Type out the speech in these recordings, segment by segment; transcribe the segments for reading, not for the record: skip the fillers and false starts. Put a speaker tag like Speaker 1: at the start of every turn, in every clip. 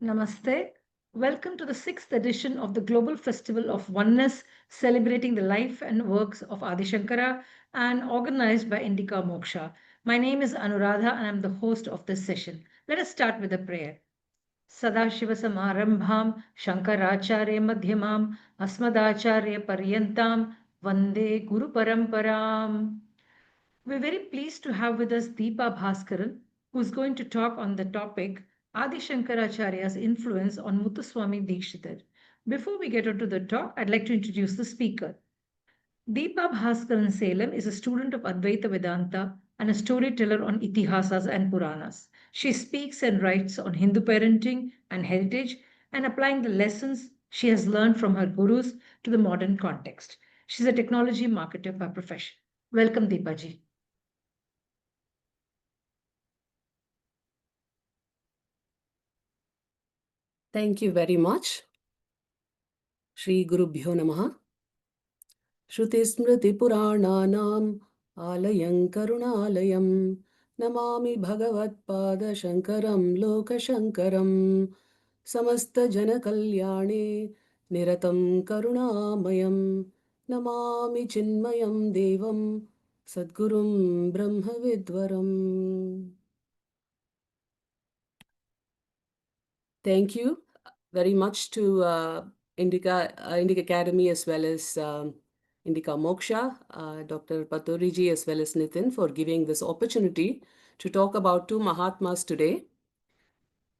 Speaker 1: Namaste. Welcome to the sixth edition of the Global Festival of Oneness, celebrating the life and works of Adi Shankara and organized by Indica Moksha. My name is Anuradha and I'm the host of this session. Let us start with a prayer. Sadashivasamarambham Shankaracharya Madhyamam Asmadacharya Paryantam Vande Guru Paramparam. We're very pleased to have with us Deepa Bhaskaran, who's going to talk on the topic Adi Shankaracharya's influence on Muthuswamy Dikshitar. Before we get into the talk, I'd like to introduce the speaker. Deepa Bhaskaran Salem is a student of Advaita Vedanta and a storyteller on Itihasas and Puranas. She speaks and writes on Hindu parenting and heritage and applying the lessons she has learned from her gurus to the modern context. She's a technology marketer by profession. Welcome, Deepa ji.
Speaker 2: Thank you very much. Shri Gurubhyo Namaha. Shruti Smriti Purananam Alayam Karunalayam Namami Bhagavatpada Shankaram Loka Shankaram Samasta Jana Kalyane Niratam Karunamayam Namami Chinmayam Devam Sadgurum Brahma Vidwaram. Thank you very much to Indica Academy as well as Indica Moksha, Dr. Patoriji as well as Nitin for giving this opportunity to talk about two Mahatmas today.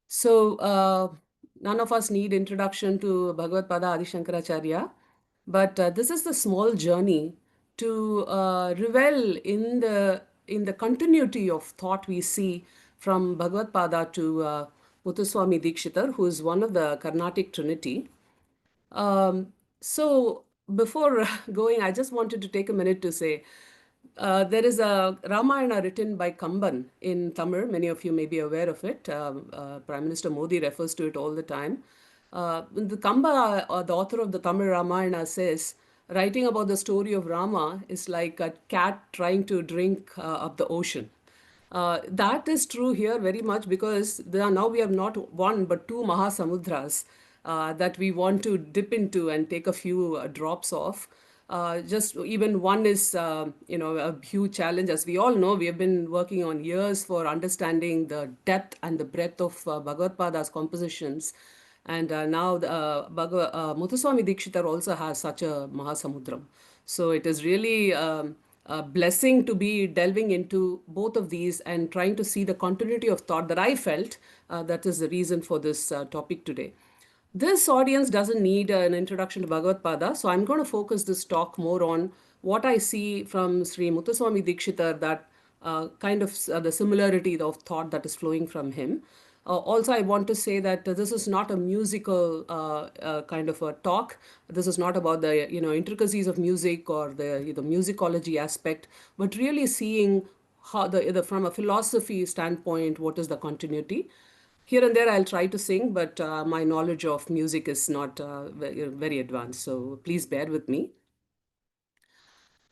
Speaker 2: So none of us need introduction to Bhagavatpada Adi Shankaracharya, but this is the small journey to revel in the continuity of thought we see from Bhagavatpada to Muthuswamy Dikshitar, who is one of the Carnatic trinity. So before going, I just wanted to take a minute to say, there is a Ramayana written by Kamban in Tamil. Many of you may be aware of it. Prime Minister Modi refers to it all the time. The Kamba, the author of the Tamil Ramayana, says, writing about the story of Rama is like a cat trying to drink up the ocean. That is true here very much because now we have not one but two Mahasamudras that we want to dip into and take a few drops of. Just even one is, a huge challenge. As we all know, we have been working on years for understanding the depth and the breadth of Bhagavatpada's compositions. And now Muthuswamy Dikshitar also has such a Mahasamudram. So it is really a blessing to be delving into both of these and trying to see the continuity of thought that I felt. That is the reason for this topic today. This audience doesn't need an introduction to Bhagavatpada, so I'm going to focus this talk more on what I see from Sri Muthuswamy Dikshitar, that kind of the similarity of thought that is flowing from him. Also, I want to say that this is not a musical kind of a talk. This is not about the intricacies of music or the musicology aspect, but really seeing how from a philosophy standpoint, what is the continuity. Here and there, I'll try to sing, but my knowledge of music is not very advanced, so please bear with me.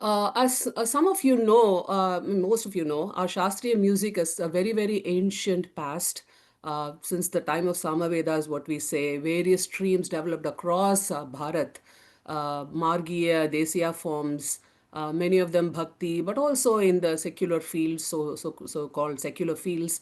Speaker 2: As some of you know, most of you know, our Shastriya music is a very, very ancient past. Since the time of Samavedas, what we say, various streams developed across Bharat, Margiya, Desiya forms, many of them bhakti, but also in the secular fields, so-called secular fields.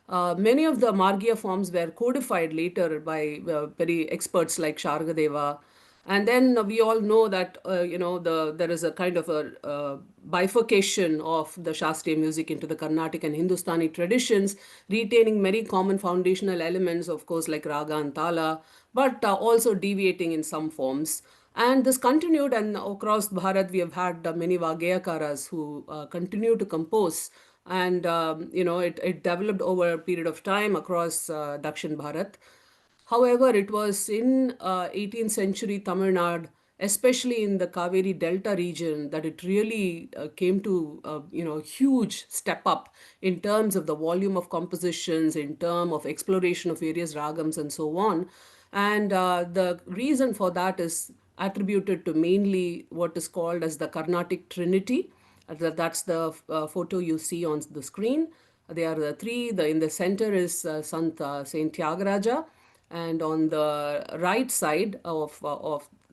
Speaker 2: Many of the Margiya forms were codified later by very experts like Shargadeva. And then we all know that, there is a kind of a bifurcation of the Shastriya music into the Carnatic and Hindustani traditions, retaining many common foundational elements, of course, like Raga and Tala, but also deviating in some forms. And this continued, and across Bharat, we have had many Vageyakaras who continue to compose. And, it developed over a period of time across Dakshin Bharat. However, it was in 18th century Tamil Nadu, especially in the Kaveri Delta region, that it really came to, huge step up in terms of the volume of compositions, in terms of exploration of various ragams and so on. And the reason for that is attributed to mainly what is called as the Carnatic trinity. That's the photo you see on the screen. They are the three. In the center is Saint Tyagaraja. And on the right side or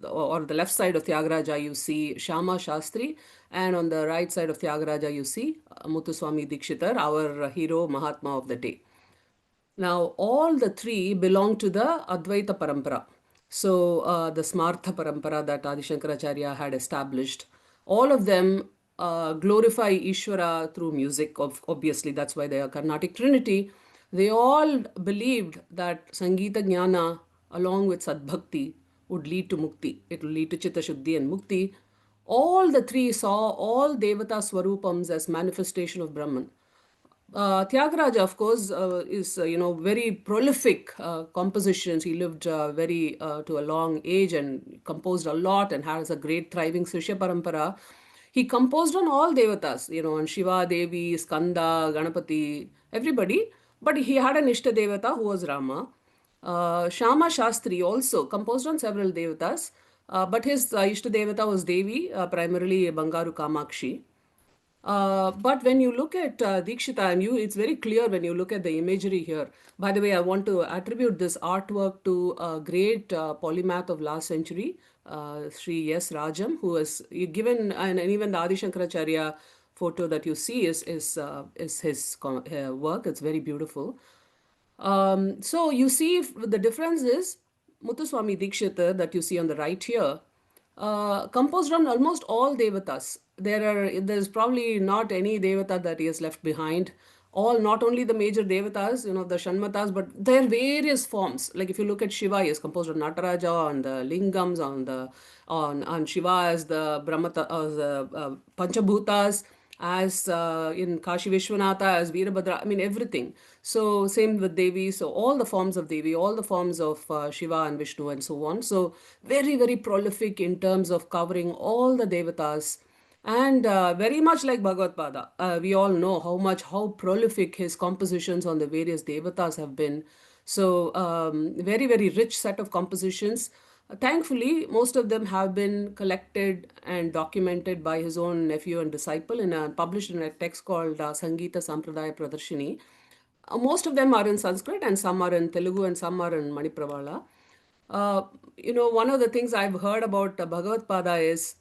Speaker 2: the left side of Tyagaraja, you see Shama Shastri, and on the right side of Tyagaraja, you see Muthuswamy Dikshitar, our hero Mahatma of the day. Now, all the three belong to the Advaita Parampara. So, the Smartha Parampara that Adi Shankaracharya had established, all of them glorify Ishwara through music. Obviously, that's why they are Carnatic trinity. They all believed that Sangeeta Jnana, along with Sadbhakti, would lead to Mukti. It will lead to Chitta Shuddhi and Mukti. All the three saw all Devata Swarupams as manifestation of Brahman. Tyagaraja, of course, is very prolific compositions. He lived very to a long age and composed a lot and has a great thriving Srishya Parampara. He composed on all devatas, on Shiva, Devi, Skanda, Ganapati, everybody. But he had an Ishta Devata who was Rama. Shama Shastri also composed on several devatas, but his Ishta Devata was Devi, primarily Bangaru Kamakshi. But when you look at Dikshita, and it's very clear when you look at the imagery here. By the way, I want to attribute this artwork to a great polymath of last century, Sri S. Rajam, who has given, and even the Adi Shankaracharya photo that you see is his work. It's very beautiful. So you see the difference is Muthuswamy Dikshitar that you see on the right here, composed on almost all devatas. There's probably not any devata that he has left behind. All, not only the major devatas, the Shanmathas, but their various forms. Like if you look at Shiva, he is composed on Nataraja, on the Lingams, on Shiva as the Brahmata, the Panchabhutas, as in Kashi Vishwanatha, as Veerabhadra, I mean everything. So same with Devi, so all the forms of Devi, all the forms of Shiva and Vishnu and so on. So very, very prolific in terms of covering all the devatas. And very much like Bhagavatpada, we all know how prolific his compositions on the various devatas have been. So very, very rich set of compositions. Thankfully, most of them have been collected and documented by his own nephew and disciple published in a text called Sangeeta Sampradaya Pradarshini. Most of them are in Sanskrit and some are in Telugu and some are in Manipravala. One of the things I've heard about Bhagavatpada is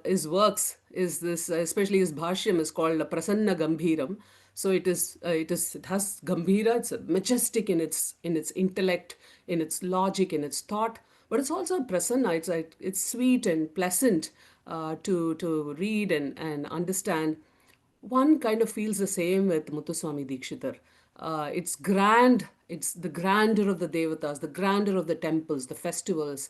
Speaker 2: his works is this, especially his bhashyam is called Prasanna Gambhiram. So it has Gambhira. It's majestic in its intellect, in its logic, in its thought, but it's also Prasanna. It's sweet and pleasant to read and understand. One kind of feels the same with Muthuswamy Dikshitar. It's grand, it's the grandeur of the devatas, the grandeur of the temples, the festivals,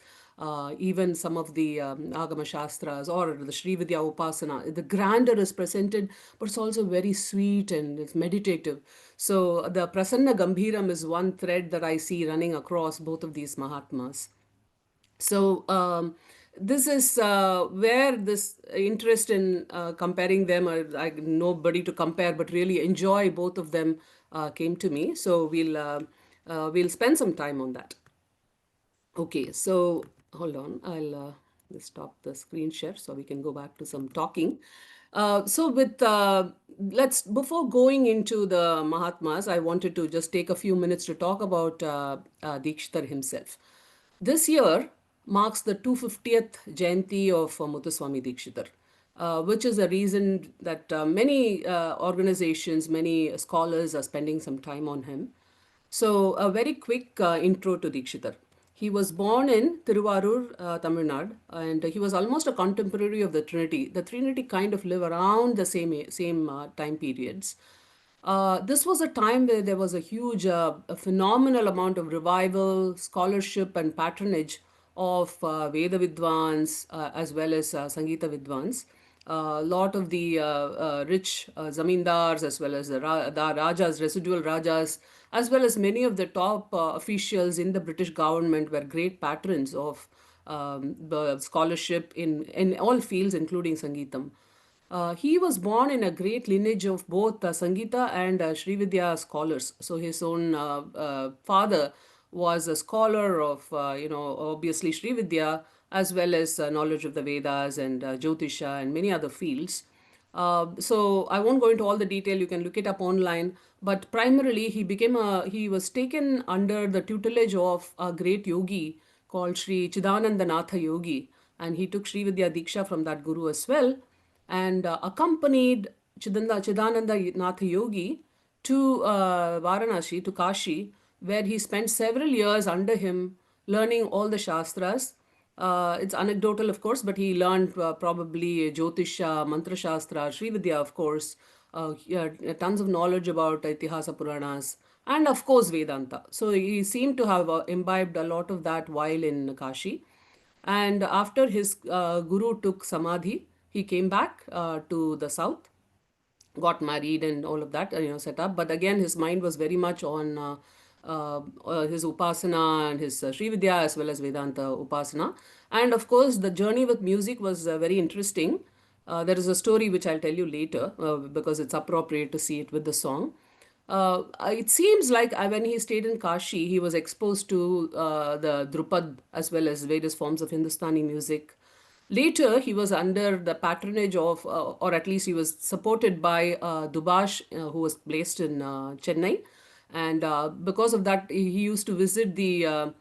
Speaker 2: even some of the Agama Shastras or the Srividya Upasana. The grandeur is presented, but it's also very sweet and it's meditative. So the Prasanna Gambhiram is one thread that I see running across both of these Mahatmas. So this is where this interest in comparing them, or nobody to compare, but really enjoy both of them came to me. So we'll spend some time on that. Okay, so hold on, I'll stop the screen share so we can go back to some talking. So before going into the Mahatmas, I wanted to just take a few minutes to talk about Dikshitar himself. This year marks the 250th Jayanti of Muthuswamy Dikshitar, which is a reason that many organizations, many scholars are spending some time on him. So a very quick intro to Dikshitar. He was born in Tiruvarur, Tamil Nadu, and he was almost a contemporary of the Trinity. The Trinity kind of live around the same time periods. This was a time where there was a huge, a phenomenal amount of revival, scholarship, and patronage of Veda Vidwans as well as Sangeeta Vidwans. A lot of the rich zamindars as well as the rajas, residual rajas, as well as many of the top officials in the British government were great patrons of the scholarship in all fields, including Sangeetam. He was born in a great lineage of both Sangeeta and Srividya scholars. So his own father was a scholar of, obviously Srividya, as well as knowledge of the Vedas and Jyotisha and many other fields. So I won't go into all the detail. You can look it up online. But primarily, he was taken under the tutelage of a great yogi called Sri Chidanandanatha Yogi, and he took Srividya Diksha from that guru as well, and accompanied Chidananda Nath Yogi to Varanasi, to Kashi, where he spent several years under him learning all the Shastras. It's anecdotal, of course, but he learned probably Jyotisha, Mantra Shastra, Srividya, of course, yeah, tons of knowledge about Itihasa Puranas, and of course Vedanta. So he seemed to have imbibed a lot of that while in Kashi. And after his guru took Samadhi, he came back to the south, got married and all of that, set up. But again, his mind was very much on his Upasana and his Srividya as well as Vedanta Upasana. And of course, the journey with music was very interesting. There is a story which I'll tell you later because it's appropriate to see it with the song. It seems like when he stayed in Kashi, he was exposed to the Drupad as well as various forms of Hindustani music. Later, he was under the patronage of, or at least he was supported by Dubash, who was placed in Chennai. And because of that, he used to visit the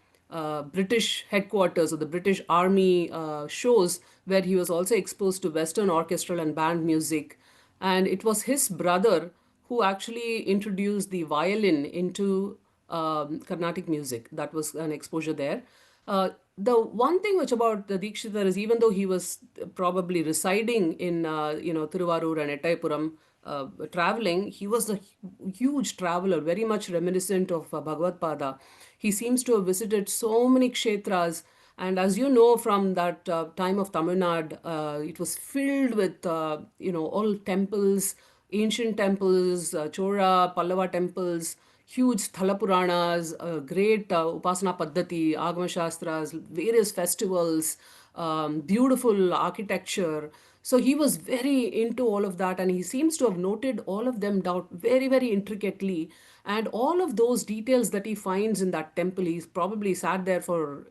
Speaker 2: British headquarters of the British Army shows, where he was also exposed to Western orchestral and band music. And it was his brother who actually introduced the violin into Carnatic music. That was an exposure there. The one thing which about the Dikshitar is, even though he was probably residing in Tiruvarur and Ettaipuram, traveling, he was a huge traveler, very much reminiscent of Bhagavatpada. He seems to have visited so many kshetras, and as you know from that time of Tamil Nadu, it was filled with all temples, ancient temples, Chola, Pallava temples, huge Thala Puranas, great Upasana Paddhati, Agama Shastras, various festivals, beautiful architecture. So he was very into all of that, and he seems to have noted all of them down very, very intricately. And all of those details that he finds in that temple, he's probably sat there for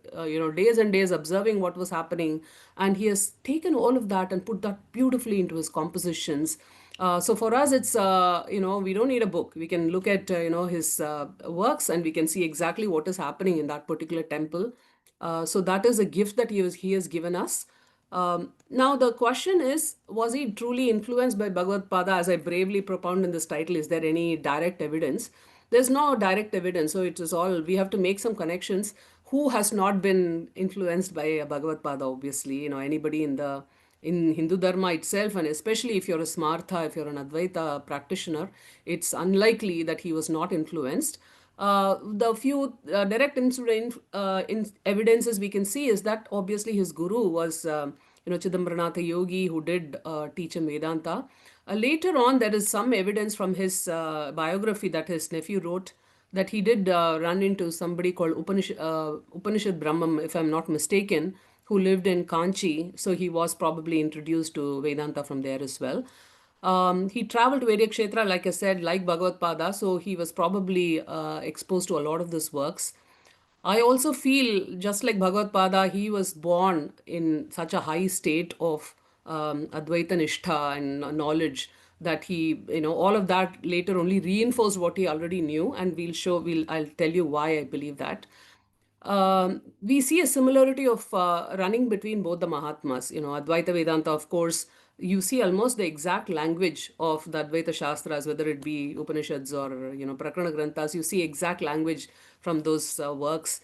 Speaker 2: days and days observing what was happening, and he has taken all of that and put that beautifully into his compositions. So for us, it's we don't need a book. We can look at his works, and we can see exactly what is happening in that particular temple. So that is a gift that he has given us. Now the question is, was he truly influenced by Bhagavatpada? As I bravely propound in this title, is there any direct evidence? There's no direct evidence, so it is all, we have to make some connections. Who has not been influenced by Bhagavatpada? Obviously, anybody in Hindu Dharma itself, and especially if you're a Smartha, if you're an Advaita practitioner, it's unlikely that he was not influenced. The few direct evidences we can see is that obviously his guru was Chidambaranatha Yogi, who did teach him Vedanta. Later on, there is some evidence from his biography that his nephew wrote, that he did run into somebody called Upanishad Brahman, if I'm not mistaken, who lived in Kanchi. So he was probably introduced to Vedanta from there as well. He traveled to Vedic Kshetra, like I said, like Bhagavatpada, so he was probably exposed to a lot of these works. I also feel, just like Bhagavatpada, he was born in such a high state of Advaita Nishtha and knowledge that he, all of that later only reinforced what he already knew, and I'll tell you why I believe that. We see a similarity of running between both the Mahatmas. Advaita Vedanta, of course, you see almost the exact language of the Advaita Shastras, whether it be Upanishads or, Prakarana Granthas, you see exact language from those works.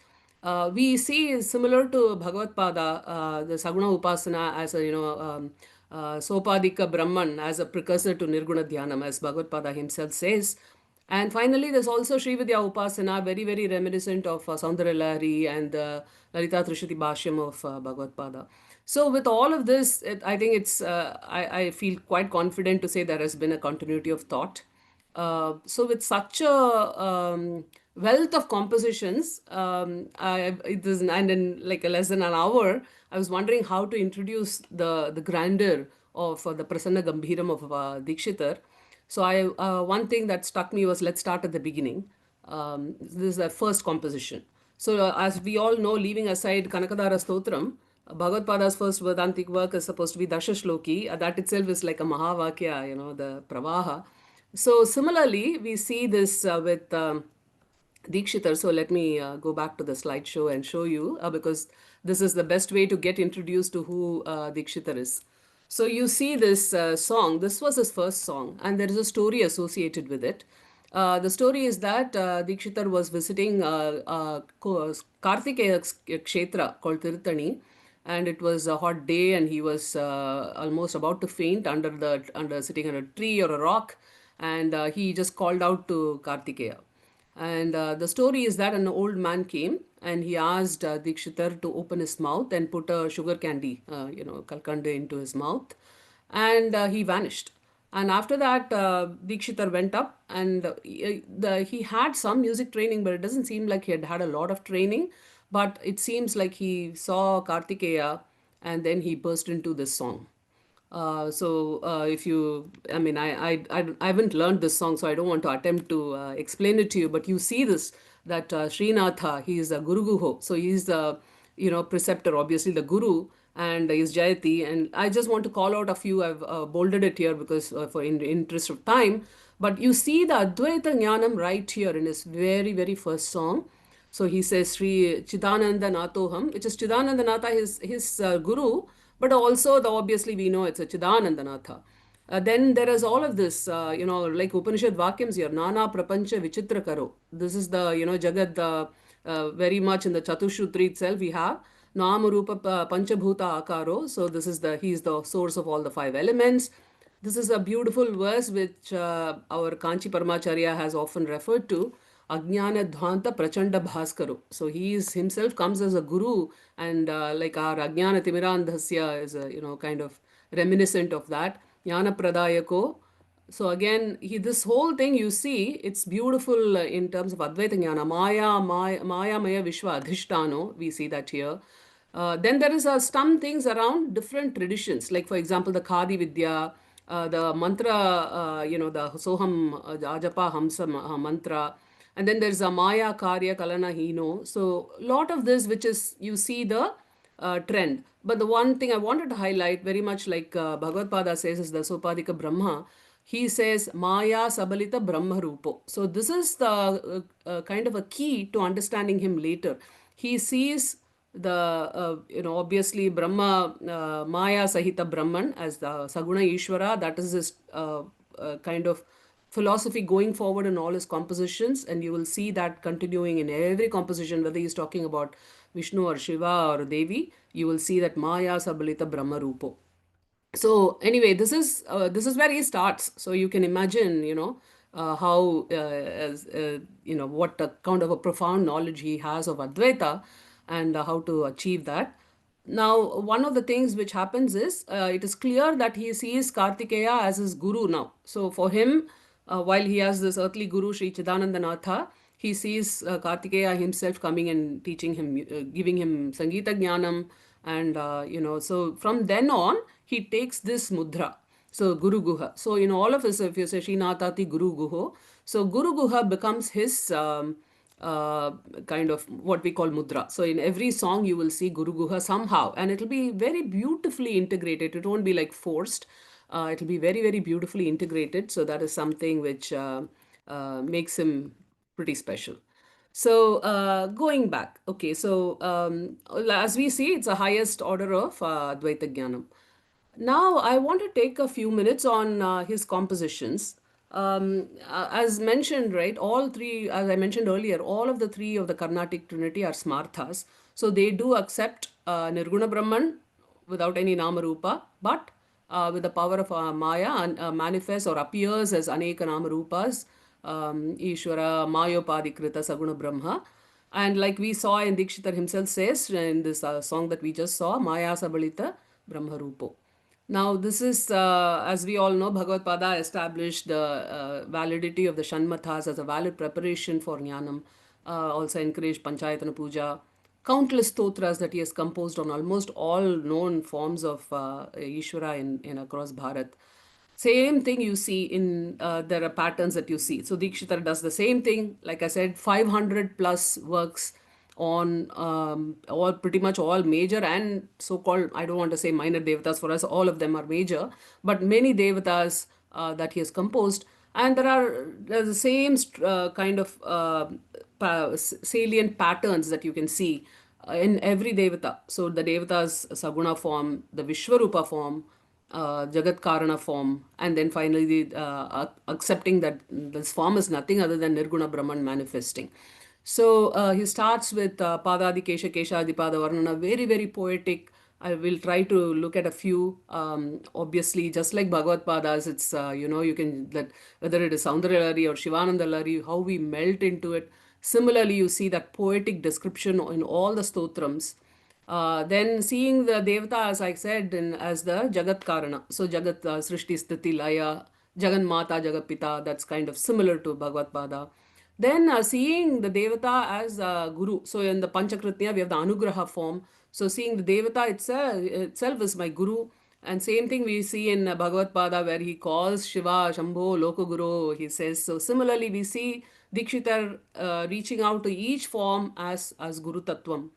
Speaker 2: We see similar to Bhagavatpada, the Saguna Upasana as a, sa-upadhika Brahman as a precursor to Nirguna dhyanam, as Bhagavatpada himself says. And finally, there's also Srividya Upasana, very, very reminiscent of Saundarya Lahari and Lalita Trishati Bhashyam of Bhagavatpada. So with all of this, I think I feel quite confident to say there has been a continuity of thought. So with such a wealth of compositions, and in like less than an hour, I was wondering how to introduce the grandeur of the Prasanna Gambhiram of Dikshitar. So one thing that struck me was, let's start at the beginning. This is the first composition. So as we all know, leaving aside Kanakadara Stotram, Bhagavatpada's first Vedantic work is supposed to be Dashashloki. That itself is like a Mahavakya, the Pravaha. So similarly, we see this with Dikshitar. So let me go back to the slideshow and show you because this is the best way to get introduced to who Dikshitar is. So you see this song. This was his first song, and there is a story associated with it. The story is that Dikshitar was visiting Kartikeya Kshetra called Tirthani, and it was a hot day, and he was almost about to faint under sitting on a tree or a rock, and he just called out to Kartikeya. And the story is that an old man came and he asked Dikshitar to open his mouth and put a sugar candy, kalkande into his mouth, and he vanished. And after that, Dikshitar went up and he had some music training, but it doesn't seem like he had had a lot of training. But it seems like he saw Kartikeya and then he burst into this song. If you, I mean, I haven't learned this song, so I don't want to attempt to explain it to you. But you see this that Srinatha, he is a Guru Guho, so he is the preceptor, obviously the Guru, and is Jayanti. And I just want to call out a few. I've bolded it here because for in the interest of time. But you see the Advaita Jnanam right here in his very very first song. So he says Sri Chidananda Nathoham, which is Chidananda Natha, his guru, but also obviously we know it's a Chidananda Natha. Then there is all of this, like Upanishad Vakyams here, Nana Prapancha Vichitra Karo. This is the, Jagad, very much in the Chatushutri itself we have. Nama Rupa Panchabhuta Akaro. So this is he is the source of all the five elements. This is a beautiful verse which our Kanchi Paramacharya has often referred to. Ajnana Dhvanta Prachanda Bhaskaru. So he is himself comes as a guru, and like our Ajnana Timirandhasya is a kind of reminiscent of that. Jnana Pradayako. So again, this whole thing you see, it's beautiful in terms of Advaita Jnana. Maya Maya Vishwa Adhishtano. We see that here. Then there is some things around different traditions, like for example the Khadi Vidya, the mantra, the Soham Ajapa Hamsa mantra, and then there's a Maya Karya Kalana Hino. So lot of this, which is you see the trend. But the one thing I wanted to highlight, very much like Bhagavatpada says, is the sa-upadhika Brahma. He says Maya Sabalita Brahma Rupo. So this is the kind of a key to understanding him later. He sees obviously Brahma, Maya Sahita Brahman as the Saguna Ishwara. That is his kind of philosophy going forward in all his compositions, and you will see that continuing in every composition, whether he's talking about Vishnu or Shiva or Devi, you will see that Maya Sabalita Brahma Rupo. So anyway, this is where he starts. So you can imagine, how what a kind of a profound knowledge he has of Advaita and how to achieve that. Now, one of the things which happens is it is clear that he sees Kartikeya as his guru now. So for him, while he has this earthly guru Sri Chidanandanatha, he sees Kartikeya himself coming and teaching him, giving him Sangeeta Jnanam, and so from then on he takes this mudra. So Guru Guha. So in all of us, if you say Srinatati Guru Guho, so Guru Guha becomes his kind of what we call mudra. So in every song you will see Guru Guha somehow, and it'll be very beautifully integrated. It won't be like forced. It'll be very, very beautifully integrated. So that is something which makes him pretty special. So going back, okay, so as we see, it's the highest order of Advaita Jnanam. Now, I want to take a few minutes on his compositions. As mentioned, right, all three, as I mentioned earlier, all of the three of the Carnatic trinity are smarthas. So they do accept Nirguna Brahman without any Nama Rupa, but with the power of Maya and manifests or appears as Aneka Nama Rupas, Ishwara, Mayopadhikrita, Saguna Brahma. And like we saw in Dikshitar himself says in this song that we just saw, Maya Sabalita Brahma Rupo. Now, this is, as we all know, Bhagavatpada established the validity of the Shanmathas as a valid preparation for Jnanam, also encouraged Panchayatana Puja, countless stotras that he has composed on almost all known forms of Ishwara in across Bharat. Same thing you see in, there are patterns that you see. So Dikshitar does the same thing. Like I said, 500 plus works on all, pretty much all major and so-called, I don't want to say minor devatas, for us all of them are major, but many devatas that he has composed. And there's the same kind of salient patterns that you can see in every devata. So the devatas Saguna form, the Vishwarupa form, Jagatkarana form, and then finally accepting that this form is nothing other than Nirguna Brahman manifesting. So he starts with Padadi Kesha Kesha Adipada Varnana, very, very poetic. I will try to look at a few. Obviously, just like Bhagavatpadas, it's, you can, that whether it is Soundarya or Shivananda Lari, how we melt into it. Similarly, you see that poetic description in all the stotrams. Then seeing the Devata, as I said, as the Jagatkarana. So Jagat Srishti Sthiti Laya, Jagan Mata, Jagat Pita, that's kind of similar to Bhagavatpada. Then seeing the Devata as Guru. So in the Panchakritya, we have the Anugraha form. So seeing the Devata itself is my Guru. And same thing we see in Bhagavatpada, where he calls Shiva, Shambho, Lokaguru, he says. So similarly, we see Dikshitar reaching out to each form as Guru Tattvam.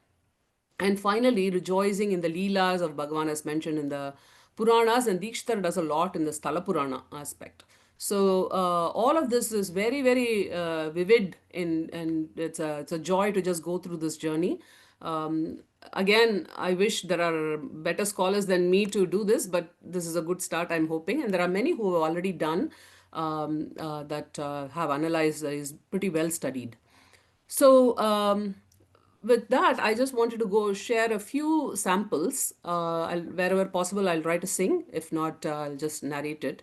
Speaker 2: And finally, rejoicing in the Leelas of Bhagavan as mentioned in the Puranas, and Dikshitar does a lot in the Sthala Purana aspect. So all of this is very, very vivid, and it's a joy to just go through this journey. Again, I wish there are better scholars than me to do this, but this is a good start, I'm hoping. And there are many who have already done that have analyzed, is pretty well studied. So, with that, I just wanted to go share a few samples. Wherever possible, I'll try to sing. If not, I'll just narrate it.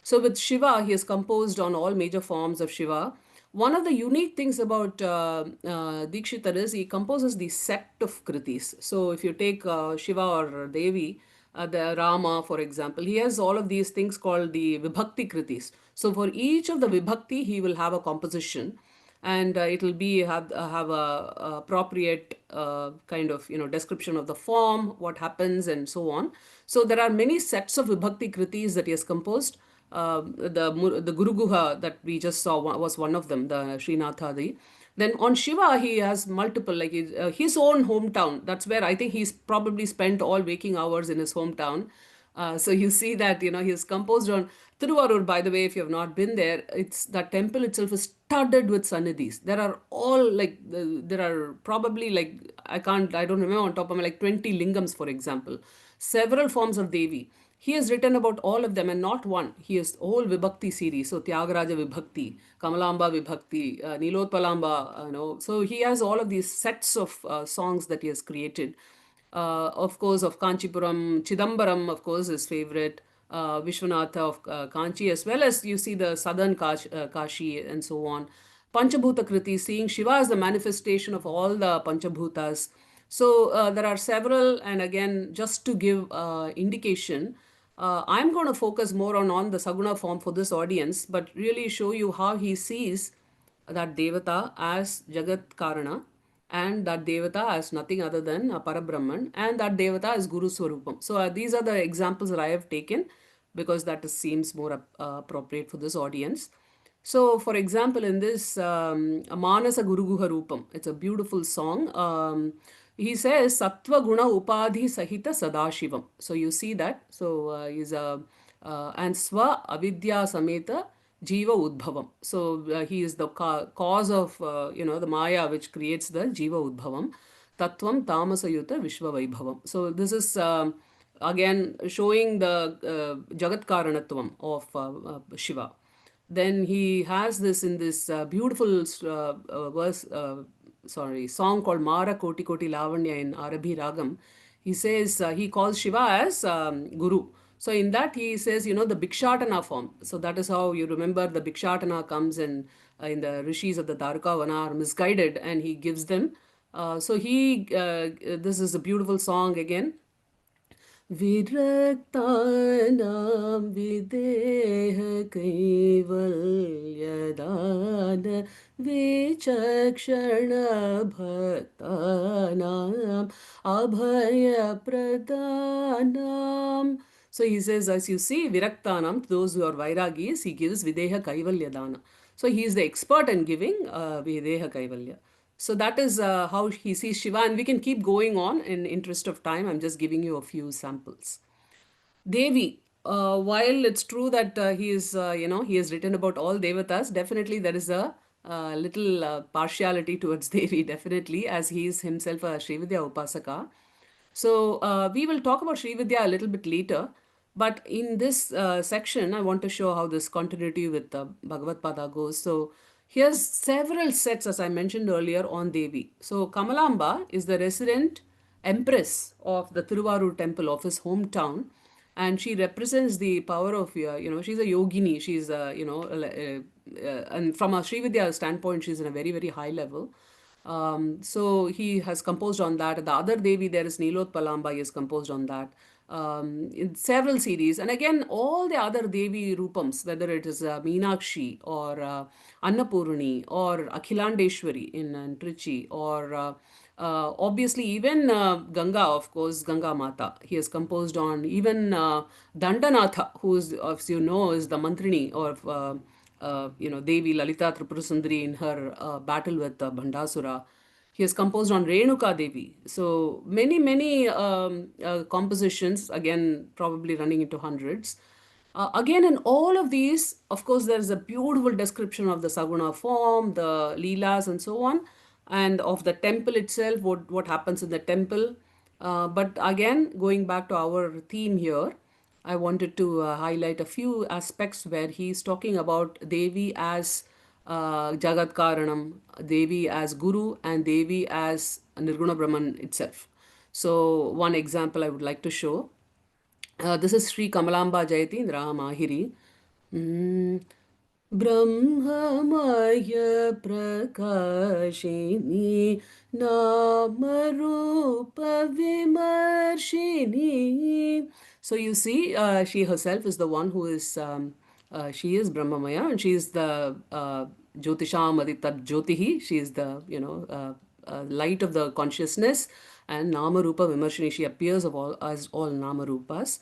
Speaker 2: So, with Shiva, he has composed on all major forms of Shiva. One of the unique things about Dikshitar is he composes the set of krithis. So, if you take Shiva or Devi, the Rama, for example, he has all of these things called the Vibhakti krithis. So, for each of the Vibhakti, he will have a composition, and it will be have a appropriate kind of description of the form, what happens, and so on. So there are many sets of vibhakti kritis that he has composed. The Guru Guha that we just saw was one of them, the Srinathadi. Then on Shiva, he has multiple, like his own hometown. That's where I think he's probably spent all waking hours in his hometown. So you see that, he's composed on Thiruvarur, by the way, if you have not been there, it's that temple itself is studded with sannidhis. There are all like, there are probably like, I don't remember on top of my, like 20 lingams, for example, several forms of Devi. He has written about all of them, and not one. He has whole Vibhakti series. So Tyagaraja Vibhakti, Kamalamba Vibhakti, Nilotpalamba, So he has all of these sets of songs that he has created. Of course, of Kanchipuram, Chidambaram, of course, his favorite. Vishwanatha of Kanchi, as well as you see the southern Kashi and so on. Panchabhuta Kriti, seeing Shiva as the manifestation of all the Panchabhutas. So there are several, and again, just to give indication, I'm going to focus more on the Saguna form for this audience, but really show you how he sees that Devata as Jagat Karana, and that Devata as nothing other than Parabrahman, and that Devata as Guru Swarupam. So these are the examples that I have taken because that seems more appropriate for this audience. So, for example, in this Manasa Guru Guha Rupam, it's a beautiful song. He says Sattva Guna Upadhi Sahita Sadashivam. So you see that. So he's a and Swa Avidya Sameta Jiva Udbhavam. So he is the cause of the Maya which creates the Jiva Udbhavam. Tattvam Tamasayuta Vishwa Vaibhavam. So this is again showing the Jagatkaranatvam of Shiva. Then he has this in this beautiful song called Mara Koti Koti Lavanya in Arabhi Ragam. He says, he calls Shiva as Guru. So in that he says, the Bhikshatana form. So that is how you remember the Bhikshatana comes in the rishis of the Dwarkavana are misguided, and he gives them. So this is a beautiful song again. विरक्तानां विदेह कैवल्यदान विचक्षण भक्तानां abhayapradanam. So he says, as you see, viraktanam, to those who are vairagis, he gives videha kaivalyadana. So he is the expert in giving videha kaivalya. So that is how he sees Shiva, and we can keep going on in interest of time. I'm just giving you a few samples. Devi, while it's true that he is, he has written about all devatas, definitely there is a little partiality towards Devi, definitely, as he is himself a Srividya Upasaka. So we will talk about Srividya a little bit later. But in this section, I want to show how this continuity with Bhagavatpada goes. So here's several sets, as I mentioned earlier, on Devi. So Kamalamba is the resident empress of the Tiruvarur temple of his hometown, and she represents the power of, she's a yogini. She's, and from a Srividya standpoint, she's in a very, very high level. So he has composed on that. The other Devi there is Nilot Palamba, he has composed on that. In several series. And again, all the other Devi Rupams, whether it is Meenakshi or Annapurni or Akhilandeshwari in Trichy or obviously even Ganga, of course, Ganga Mata. He has composed on even Dandanatha, who is, as you know, is the Mantrini of Devi Lalita Tripurasundari in her battle with Bhandasura. He has composed on Renuka Devi. So many, many compositions, again, probably running into hundreds. Again, in all of these, of course, there is a beautiful description of the Saguna form, the Leelas, and so on, and of the temple itself, what happens in the temple. But again, going back to our theme here, I wanted to highlight a few aspects where he's talking about Devi as Jagatkaranam, Devi as Guru, and Devi as Nirguna Brahman itself. So, one example I would like to show. This is Sri Kamalamba Jayati in Raha Mahiri. Brahmamaya prakashini namarupa vimarshini. So you see, she herself is the one who is, she is Brahmamaya, and she is the Jyotisham Aditat Jyotihi. She is the, light of the consciousness, and Namarupa Vimarshini. She appears as all Namarupas.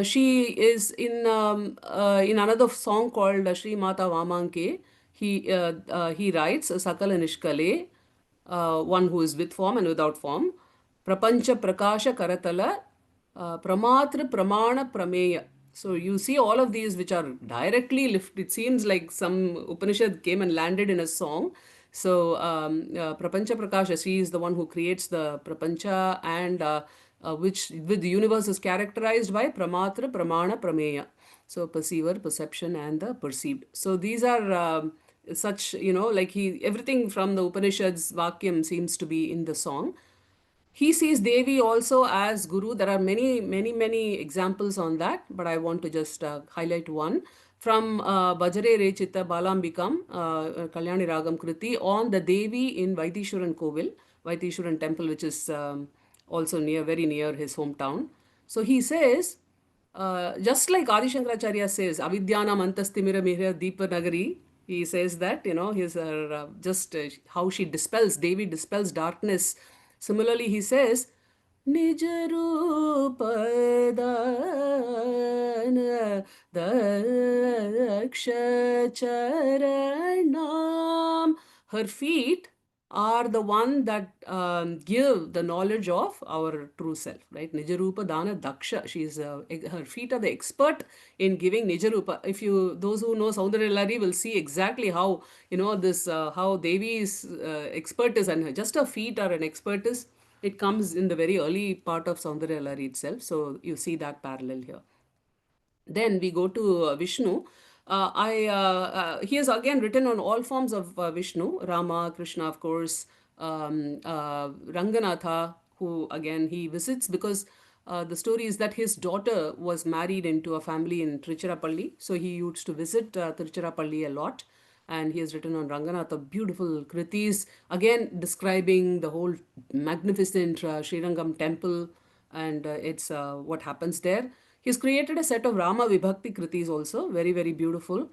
Speaker 2: She is in another song called Shri Mata Vamanke. He writes Sakala Nishkale, one who is with form and without form. Prapancha Prakasha Karatala, Pramatra Pramana Prameya. So you see all of these which are directly lifted. It seems like some Upanishad came and landed in a song. So Prapancha Prakasha, she is the one who creates the Prapancha, and which with the universe is characterized by Pramatra, Pramana, Prameya. So perceiver, perception, and the perceived. So these are such, like everything from the Upanishads, Vakyam seems to be in the song. He sees Devi also as Guru. There are many, many, many examples on that, but I want to just highlight one from Bajare Rechita Balambikam, Kalyani Ragam Kriti, on the Devi in Vaidishwaran Kovil, Vaidishwaran temple, which is also very near his hometown. So he says, just like Adi Shankaracharya says, Avidyana Mantastimira Mihra Deepa Nagari, he says that, his just how she dispels, Devi dispels darkness. Similarly, he says, Nijarupadana Dakshacharanam. Her feet are the one that give the knowledge of our true self, right? Nijarupa Dana Daksha. Her feet are the expert in giving Nijarupa. If those who know Saundarya will see exactly how, this, how Devi's expertise and just her feet are an expertise. It comes in the very early part of Saundarya itself. So you see that parallel here. Then we go to Vishnu. He has again written on all forms of Vishnu, Rama, Krishna, of course, Ranganatha, who again he visits because the story is that his daughter was married into a family in Tiruchirappalli. So he used to visit Tiruchirappalli a lot. And he has written on Ranganatha beautiful krithis, again describing the whole magnificent Srirangam temple and it's what happens there. He's created a set of Rama Vibhakti Kritis also, very, very beautiful.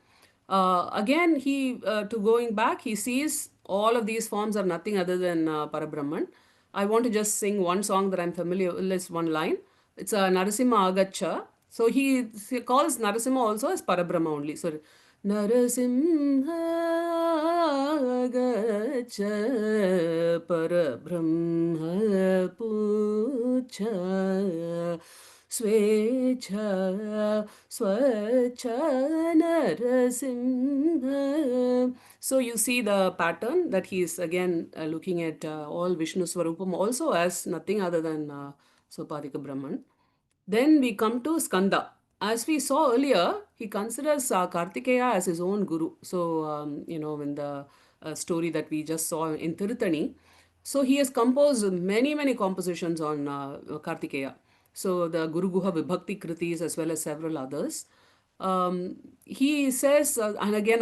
Speaker 2: Again, to going back, he sees all of these forms are nothing other than Parabrahman. I want to just sing one song that I'm familiar with, it's one line. It's a Narasimha Agacha. So he calls Narasimha also as Parabrahma only. So Narasimha Agacha Parabrahma Pucha Svecha Swacha Narasimha. So you see the pattern that he is again looking at all Vishnu Swarupam also as nothing other than sa-upadhika Brahman. Then we come to Skanda. As we saw earlier, he considers Kartikeya as his own guru. So, in the story that we just saw in Tirutani, so he has composed many, many compositions on Kartikeya. So, the Guru Guha Vibhakti Kritis as well as several others. He says, and again,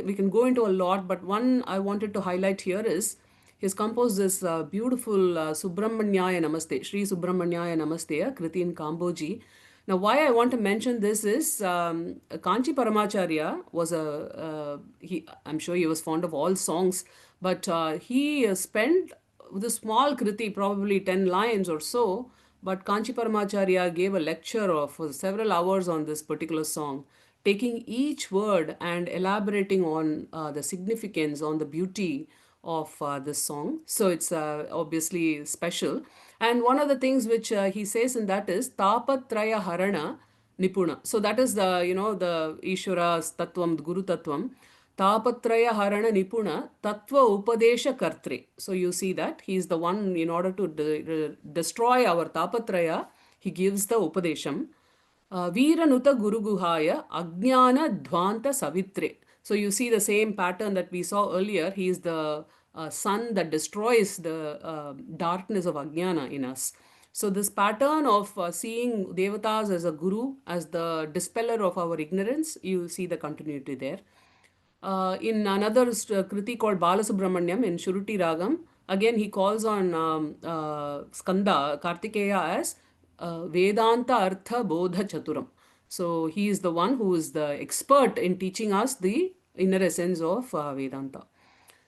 Speaker 2: we can go into a lot, but one I wanted to highlight here is he's composed this beautiful Subramanyaya Namaste, Sri Subramanyaya Namaste, a Kriti in Kamboji. Now, why I want to mention this is Kanchi Paramacharya was I'm sure he was fond of all songs, but he spent with a small Kriti, probably 10 lines or so, but Kanchi Paramacharya gave a lecture of several hours on this particular song, taking each word and elaborating on the significance, on the beauty of this song. So it's obviously special. And one of the things which he says in that is Tapatraya Harana Nipuna. So that is the Ishwara's tattvam, Guru tattvam. Tapatraya Harana Nipuna Tattva Upadesha Kartre. So you see that he is the one, in order to destroy our Tapatraya, he gives the Upadesham. Veeranuta Guruguhaya Ajnana Dhvanta Savitre. So you see the same pattern that we saw earlier. He is the sun that destroys the darkness of Ajnana in us. So this pattern of seeing devatas as a guru, as the dispeller of our ignorance, you see the continuity there. In another kriti called Balasubramanyam in Shuruti Ragam, again he calls on Skanda, Kartikeya as Vedanta Artha Bodha Chaturam. So he is the one who is the expert in teaching us the inner essence of Vedanta.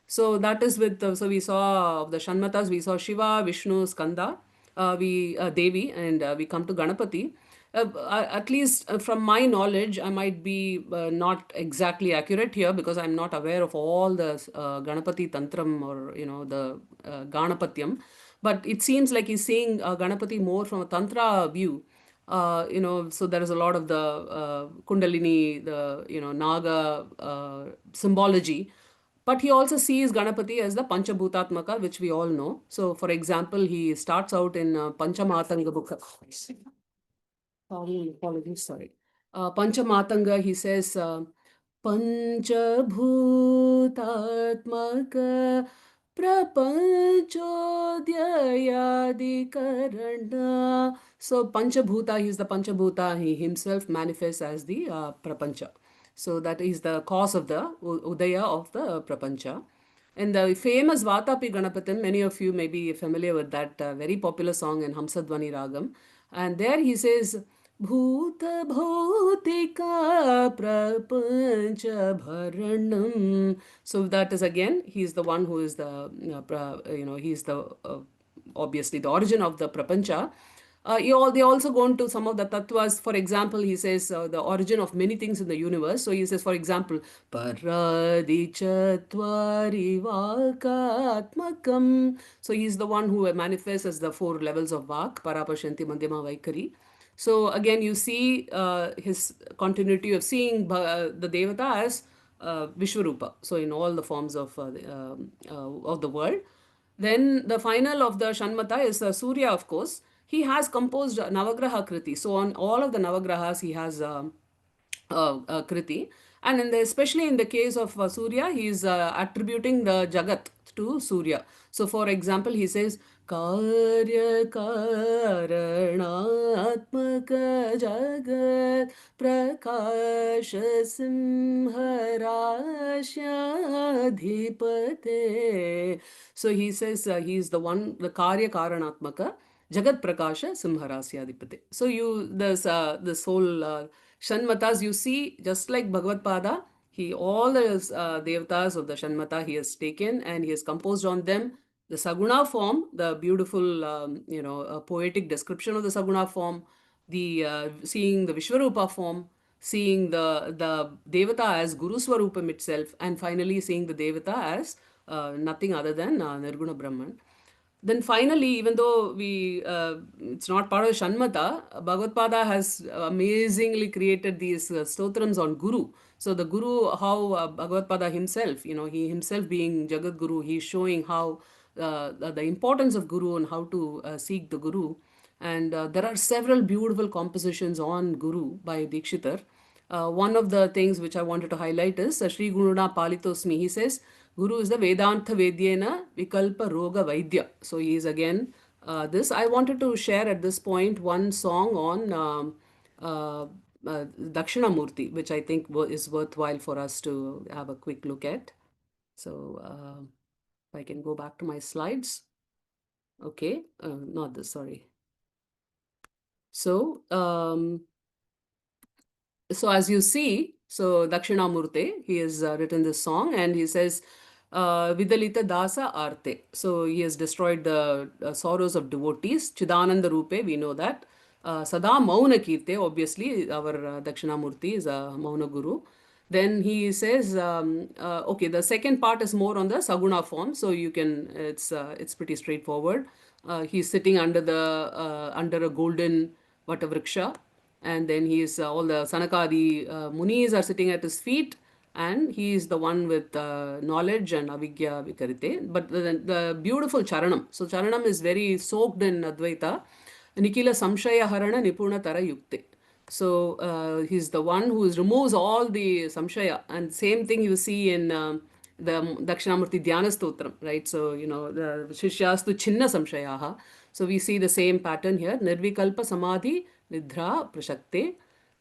Speaker 2: So that is with, so we saw the Shanmathas, we saw Shiva, Vishnu, Skanda, Devi, and we come to Ganapati. At least from my knowledge, I might be not exactly accurate here because I'm not aware of all the Ganapati Tantram or, the Ganapatyam. But it seems like he's seeing Ganapati more from a Tantra view. So there is a lot of the Kundalini, the, Naga symbology. But he also sees Ganapati as the Panchabhutatmaka, which we all know. So, for example, he starts out in Panchamatanga book. Sorry, apologies, sorry. Panchamatanga, he says, Panchabhutatmaka Prapanchodhyayadikarana. So, Panchabhuta, he is the Panchabhuta, he himself manifests as the Prapancha. So that is the cause of the Udaya of the Prapancha. And the famous Vatapi Ganapatam, many of you may be familiar with that very popular song in Hamsadvani Ragam. And there he says, Bhuta Bhautika Prapancha Bharanam. So that is again, he is the one who is the, he is the, obviously the origin of the Prapancha. They also go into some of the tattvas. For example, he says the origin of many things in the universe. So he says, for example, Paradichatvari Vakatmakam. So he is the one who manifests as the 4 levels of Vak, Parapashanti, Madhyama, Vaikari. So again, you see his continuity of seeing the Devata as Vishwarupa. So in all the forms of the world. Then the final of the Shanmatha is Surya, of course. He has composed Navagraha Kriti. So on all of the Navagrahas, he has Kriti. And especially in the case of Surya, he is attributing the Jagat to Surya. So for example, he says, Karya Karanatmaka Jagat Prakasha Simharashyadhipate. So he says he is the one, the Karya Karanatmaka Jagat Prakasha Simharashyadhipate. So this whole Shanmathas, you see, just like Bhagavatpada, all the devatas of the Shanmatha he has taken and he has composed on them the Saguna form, the beautiful, poetic description of the Saguna form, the seeing the Vishwarupa form, seeing the Devata as Guru Swarupam itself, and finally seeing the Devata as nothing other than Nirguna Brahman. Then finally, even though it's not part of Shanmatha, Bhagavatpada has amazingly created these stotrams on Guru. So the Guru, how Bhagavatpada himself, he himself being Jagat Guru, he's showing how the importance of Guru and how to seek the Guru. And there are several beautiful compositions on Guru by Dikshitar. One of the things which I wanted to highlight is Sri Guruna Palitosmi. He says, Guru is the Vedanta Vedyena Vikalpa Roga Vaidya. So he is again this. I wanted to share at this point one song on Dakshinamurti, which I think is worthwhile for us to have a quick look at. So if I can go back to my slides. Okay, not this, sorry. So, so as you see, so Dakshinamurti, he has written this song and he says, Vidalita Dasa Arte. So he has destroyed the sorrows of devotees. Chidananda Rupe, we know that. Sada Mauna Kirte, obviously, our Dakshinamurti is a Mauna Guru. Then he says, okay, the second part is more on the Saguna form. So you can, it's pretty straightforward. He's sitting under a golden Vatavriksha, and then all the Sanakadi Munis are sitting at his feet, and he is the one with knowledge and avigya vikarite. But the beautiful charanam. So charanam is very soaked in Advaita. Nikila samshaya harana nipuna tara yukte. So he's the one who removes all the samshaya, and same thing you see in the Dakshinamurti Dhyana Stotram, right? So, the Shishyastu Chinna Samshayaha. So we see the same pattern here. Nirvikalpa Samadhi Nidra Prashakte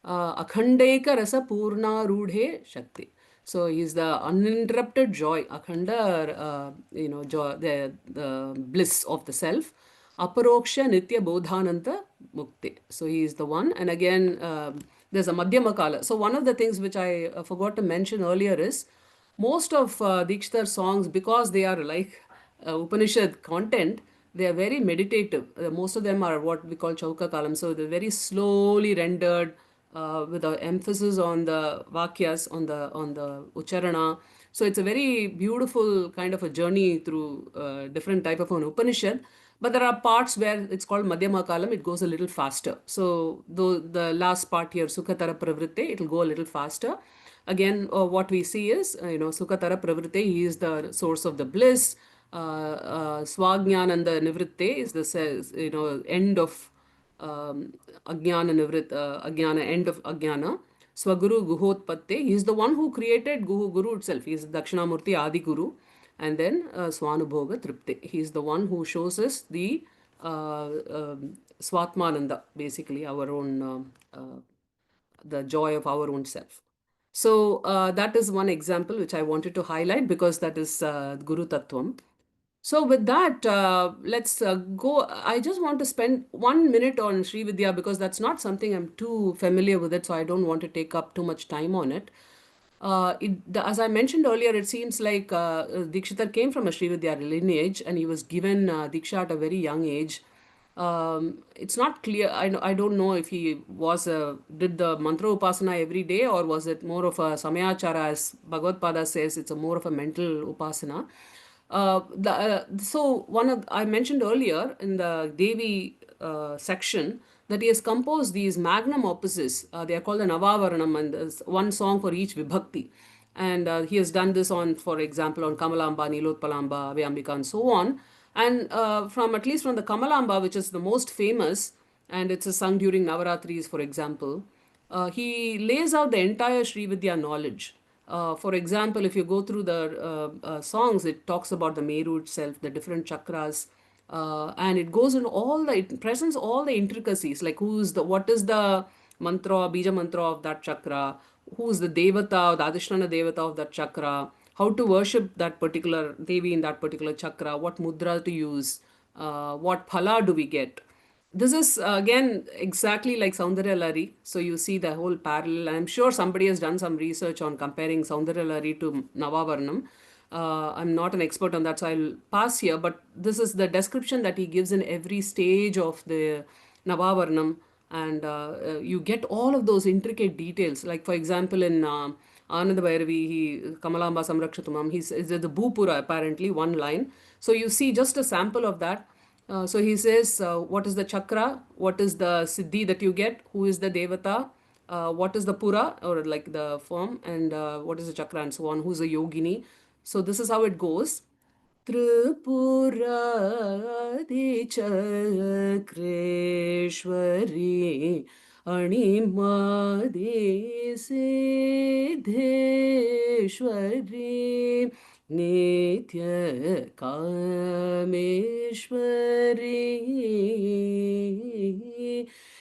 Speaker 2: Akhandaika Rasa Purna Rudhe Shakti. So he's the uninterrupted joy, Akhanda, joy, the bliss of the self. Aparoksha Nitya Bodhananta Mukti. So he is the one. And again, there's a Madhyama Kala. So one of the things which I forgot to mention earlier is most of Dikshitar songs, because they are like Upanishad content, they are very meditative. Most of them are what we call Chauka Kalam. So they're very slowly rendered with an emphasis on the Vakyas, on the Ucharana. So it's a very beautiful kind of a journey through different type of an Upanishad. But there are parts where it's called Madhyama Kalam, it goes a little faster. So the last part here, Sukhatara Pravritte, it will go a little faster. Again, what we see is, Sukhatara Pravritte, he is the source of the bliss. Swajnananda Nivritte is the, end of Ajnana Ajnana, end of Ajnana. Swaguru Guhotpatte, he is the one who created Guru itself. He is Dakshinamurti Adi Guru. And then Swanubhoga Tripte. He is the one who shows us the Swatmananda, basically our own, the joy of our own self. So that is one example which I wanted to highlight because that is Guru Tattvam. So with that, let's go. I just want to spend 1 minute on Srividya because that's not something I'm too familiar with it, so I don't want to take up too much time on it. As I mentioned earlier, it seems like Dikshitar came from a Srividya lineage and he was given Diksha at a very young age. It's not clear. I don't know if he did the mantra upasana every day or was it more of a samayachara, as Bhagavatpada says, it's more of a mental upasana. I mentioned earlier in the Devi section that he has composed these magnum opuses. They are called the Navavaranam, and there's one song for each vibhakti. And he has done this for example, on Kamalamba, Nilotpalamba, Vyambika, and so on. And at least from the Kamalamba, which is the most famous, and it's sung during Navaratris, for example, he lays out the entire Srividya knowledge. For example, if you go through the songs, it talks about the Meru itself, the different chakras, and it goes in it presents all the intricacies, like what is the mantra, bija mantra of that chakra, who is the devata, the adhisthana devata of that chakra, how to worship that particular devi in that particular chakra, what mudra to use, what phala do we get. This is again exactly like Saundarya Lari. So you see the whole parallel. I'm sure somebody has done some research on comparing Saundarya Lari to Navavarnam. I'm not an expert on that, so I'll pass here. But this is the description that he gives in every stage of the Navavarnam. And you get all of those intricate details. Like, for example, in Ananda Bhairavi, Kamalamba Samrakshitoham, he's the Bhupura apparently, one line. So you see just a sample of that. So he says, what is the chakra? What is the siddhi that you get? Who is the devata? What is the pura, or like the form? And what is the chakra and so on? Who's the yogini? So this is how it goes. त्रिपुरादिचक्रेश्वरी अणिमादिसिद्धेश्वरी नित्यकामेश्वरी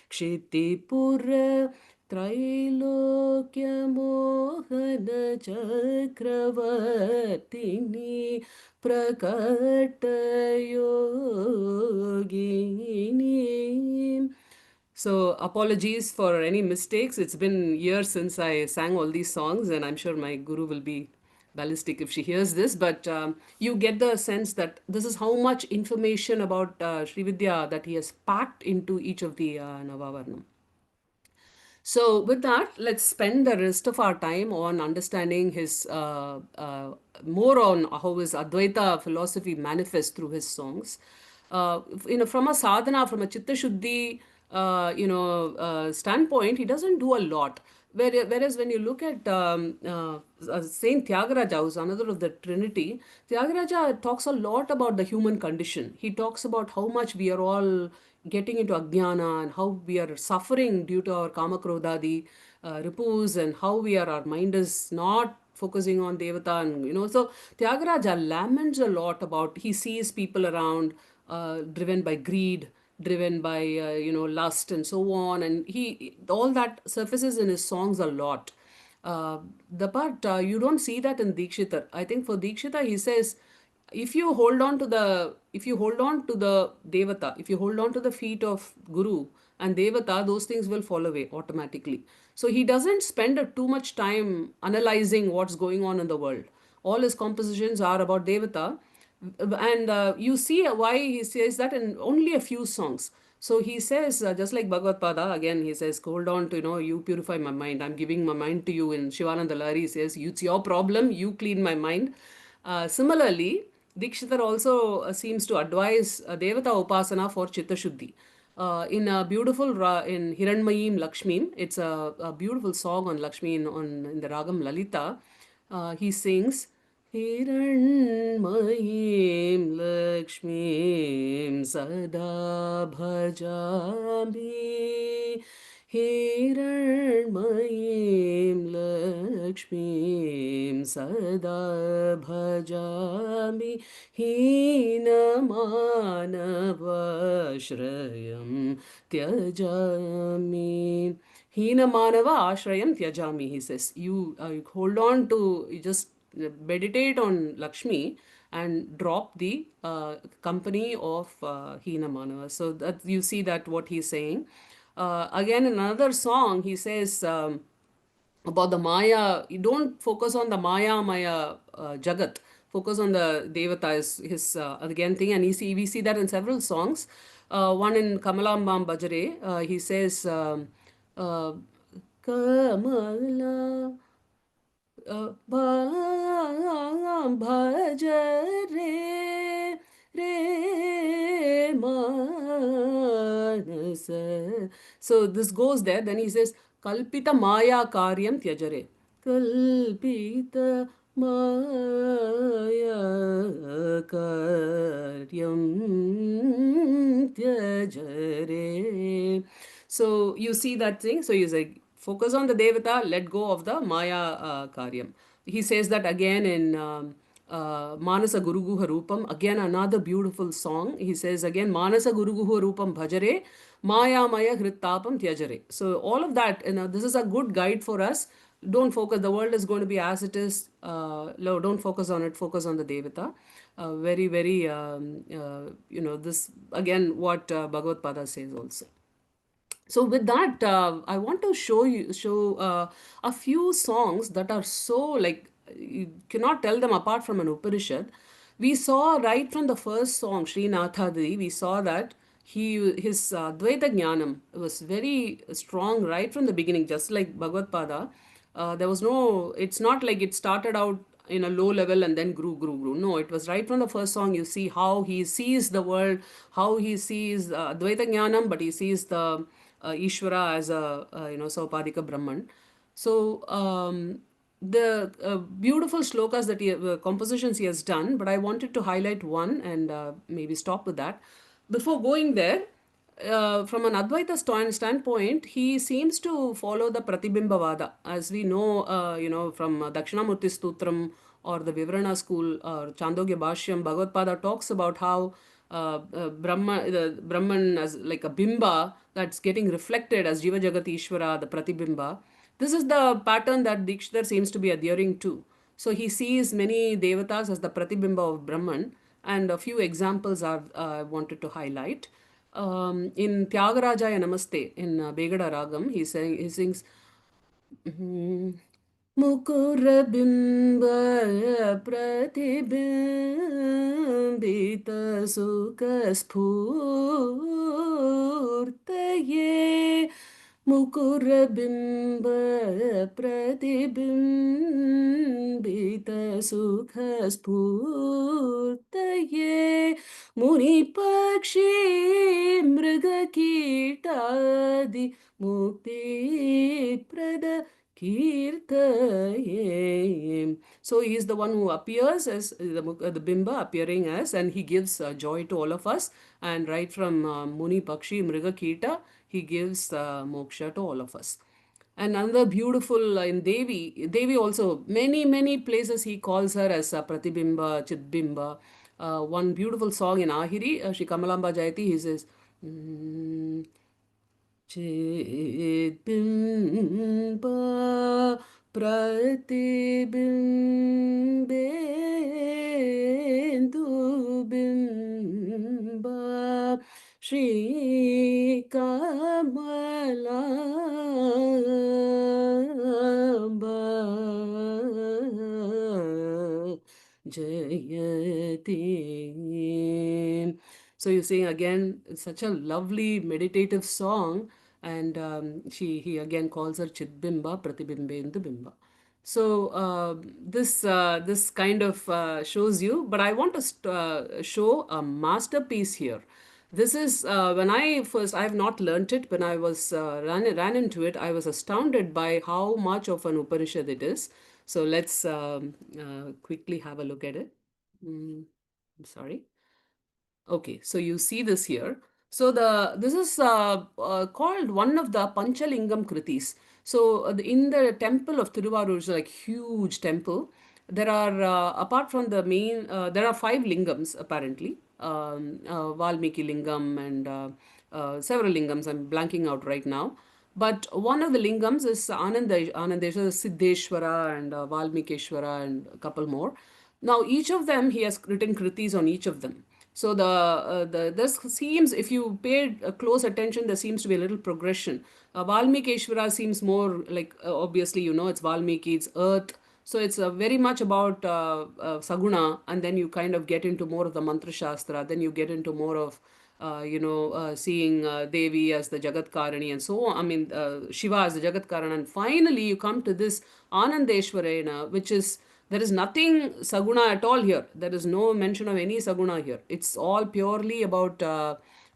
Speaker 2: क्षितिपुर त्रैलोक्यमोहनचक्रवर्तिनी prakatayogini. So apologies for any mistakes. It's been years since I sang all these songs, and I'm sure my guru will be ballistic if she hears this. But you get the sense that this is how much information about Srividya that he has packed into each of the Navavarnam. So, with that, let's spend the rest of our time on understanding his more on how his Advaita philosophy manifests through his songs. From a sadhana, from a chitta shuddhi, standpoint, he doesn't do a lot. Whereas when you look at Saint Tyagaraja, who's another of the Trinity, Tyagaraja talks a lot about the human condition. He talks about how much we are all getting into ajnana and how we are suffering due to our kama krodhadi ripus, and how our mind is not focusing on devata, and so Tyagaraja laments a lot about, he sees people around driven by greed, driven by lust and so on, and he all that surfaces in his songs a lot. The part you don't see that in Dikshitar. I think for Dikshitar he says, if you hold on to the devata, if you hold on to the feet of guru and devata, those things will fall away automatically. So he doesn't spend too much time analyzing what's going on in the world. All his compositions are about devata, and you see why he says that in only a few songs. So he says, just like Bhagavatpada, again, he says, hold on to, you purify my mind. I'm giving my mind to you. In Shivananda Lahiri, he says, it's your problem, you clean my mind. Similarly, Dikshitar also seems to advise Devata Upasana for Chitta Shuddhi. In a beautiful, in Hiranmayim Lakshmim, it's a beautiful song on Lakshmi in the Ragam Lalita. He sings, Hiranmayim Lakshmim Sada Bhajami. Hiranmayim Lakshmim Sada Bhajami. Hinamanavashrayam Tyajami. Hinamanava Ashrayam Tyajami, he says. You hold on to, you just meditate on Lakshmi and drop the company of Hina Manava. So that you see that what he's saying. Again, in another song, he says about the Maya. You don't focus on the Maya Jagat. Focus on the Devata is his again thing, and we see that in several songs. One in Kamalambam Bajare, he says, Kamala Bhajare Re Manasa. So this goes there. Then he says, Kalpita Maya Karyam Tyajare. Kalpita Maya Karyam Tyajare. So you see that thing. So he's like, focus on the Devata, let go of the Maya Karyam. He says that again in Manasa Guruguha Rupam, again another beautiful song. He says again, Manasa Guruguha Rupam Bhajare, Maya Maya Hrittapam Tyajare. So all of that, this is a good guide for us. Don't focus, the world is going to be as it is. Don't focus on it, focus on the Devata. Very, very, this again what Bhagavatpada says also. So with that, I want to show a few songs that are so like, you cannot tell them apart from an Upanishad. We saw right from the first song, Sri Nathadi, we saw that his Advaita Jnanam was very strong right from the beginning, just like Bhagavatpada. There was no, it's not like it started out in a low level and then grew. No, it was right from the first song. You see how he sees the world, how he sees Advaita Jnanam, but he sees the Ishwara as a, sa-upadhika Brahman. So the beautiful slokas that compositions he has done, but I wanted to highlight one and maybe stop with that. Before going there, from an Advaita standpoint, he seems to follow the Pratibhimbavada. As we know, from Dakshinamurti Stutram or the Vivarana school or Chandogya Bhashyam, Bhagavatpada talks about how the Brahman as like a bimba that's getting reflected as Jiva Jagat Ishwara, the Pratibimba. This is the pattern that Dikshitar seems to be adhering to. So he sees many devatas as the Pratibimba of Brahman, and a few examples are I wanted to highlight. In Tyagarajaya Namaste, in Begada Ragam, he sings Mukurabimba Pratibambita Sukhaspurtaye Mukurabimba Pratibambita Sukhaspurtaye Muni Pakshi Mriga Kitadi Mukti Prada Kirtaye. So he is the one who appears as the Bimba appearing as, and he gives joy to all of us. And right from Muni Pakshi Mriga Kita, he gives moksha to all of us. And another beautiful in Devi also, many places he calls her as Pratibimba, Chidbimba. One beautiful song in Ahiri, Shri Kamalamba Jayati, he says, Chidbimba Pratibimbendu Bimba Shri Kamalamba Jayati. So you sing again, such a lovely meditative song, and he again calls her Chidbimba Pratibimbendu Bimba. So this kind of shows you, but I want to show a masterpiece here. This is when I have not learnt it. When I was ran into it, I was astounded by how much of an Upanishad it is. So let's quickly have a look at it. I'm sorry. Okay, so you see this here. So this is called one of the Panchalingam Krithis. So in the temple of Tiruvarur, is like huge temple. There are apart from the main, there are 5 lingams apparently. Valmiki lingam and several lingams. I'm blanking out right now. But one of the lingams is Anandeshwarena, Siddheshwara and Valmikeshwara and a couple more. Now each of them, he has written kritis on each of them. So this seems, if you paid close attention, there seems to be a little progression. Valmikeshwara seems more like, obviously, it's Valmiki, it's earth. So it's very much about Saguna, and then you kind of get into more of the Mantra Shastra, then you get into more of seeing Devi as the Jagatkarani and so on. I mean, Shiva as the Jagatkarana. And finally, you come to this Anandeshwarena, which is, there is nothing Saguna at all here. There is no mention of any Saguna here. It's all purely about,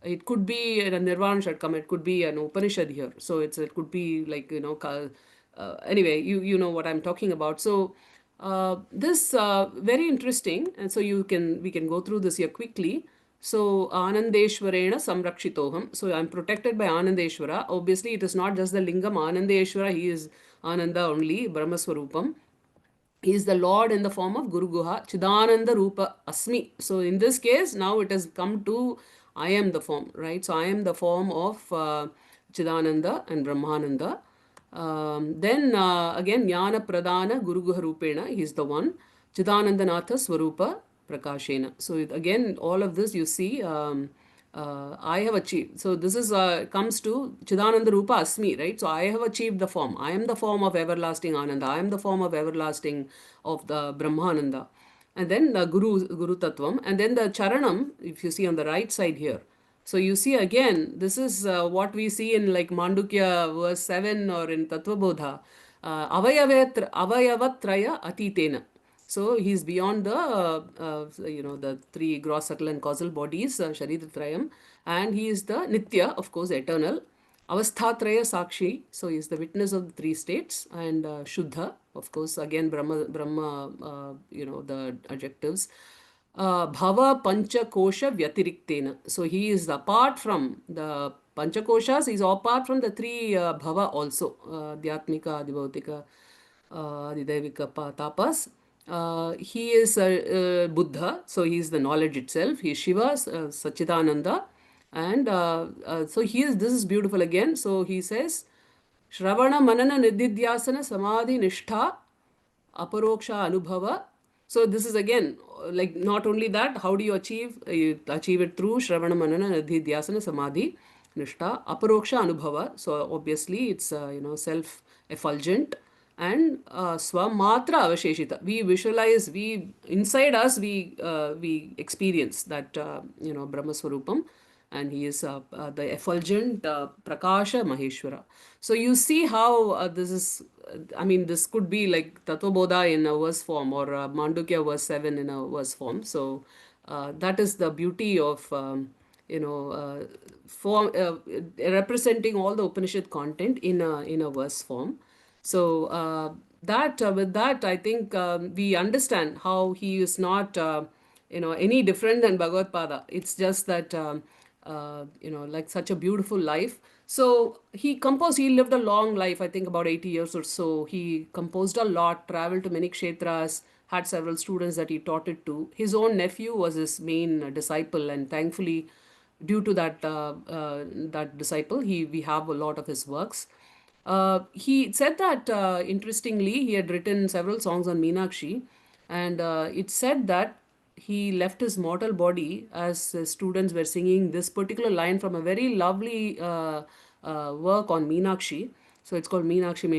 Speaker 2: it could be a Nirvana Shatkam, it could be an Upanishad here. So it could be like, anyway, you know what I'm talking about. So this very interesting. And so we can go through this here quickly. So Anandeshwarena Samrakshitoham. So I'm protected by Anandeshwara. Obviously, it is not just the lingam Anandeshwara. He is Ananda only, Brahmaswarupam. He is the Lord in the form of Guru Guha, Chidananda Rupa Asmi. So in this case, now it has come to I am the form, right? So I am the form of Chidananda and Brahmananda. Then again, Jnana Pradana Guru Guha Rupena, he is the one. Chidananda Natha Swarupa Prakashena. So again, all of this you see, I have achieved. So this is comes to Chidananda Rupa Asmi, right? So I have achieved the form. I am the form of everlasting Ananda. I am the form of everlasting of the Brahmananda. And then the Guru Tattvam. And then the Charanam, if you see on the right side here. So you see again, this is what we see in like Mandukya verse 7 or in Tattvabodha. avayavatraya atitena. So he's beyond the, the three gross, subtle and causal bodies, Shariratrayam, and he is the Nitya, of course, eternal. Avasthatraya Sakshi, so he is the witness of the three states, and Shuddha, of course, again Brahma, the adjectives. Bhava Pancha Kosha Vyatiriktena. So he is apart from the Panchakoshas, he is apart from the three Bhava also, Dhyatmika, Adibhautika, Adidevika Tapas. He is Buddha, so he is the knowledge itself. He is Shiva, Sachidananda. And so this is beautiful again. So he says, Shravana Manana Nididhyasana Samadhi Nishtha Aparoksha Anubhava. So this is again, like not only that, how do you achieve? You achieve it through Shravana Manana Nididhyasana Samadhi Nishtha Aparoksha Anubhava. So obviously it's, self-effulgent and Swamatra Avasheshita. We visualize, inside us, we experience that, Brahma Swarupam, and he is the effulgent Prakasha Maheshwara. So you see how this is, this could be like Tattvabodha in a verse form, or Mandukya verse 7 in a verse form. So that is the beauty of, form, representing all the Upanishad content in a verse form. So with that, I think we understand how he is not, any different than Bhagavatpada. It's just that, like such a beautiful life. So he lived a long life, I think about 80 years or so. He composed a lot, traveled to many kshetras, had several students that he taught it to. His own nephew was his main disciple, and thankfully, due to that disciple, we have a lot of his works. He said that, interestingly, he had written several songs on Meenakshi, and it said that he left his mortal body as the students were singing this particular line from a very lovely work on Meenakshi. So it's called Meenakshi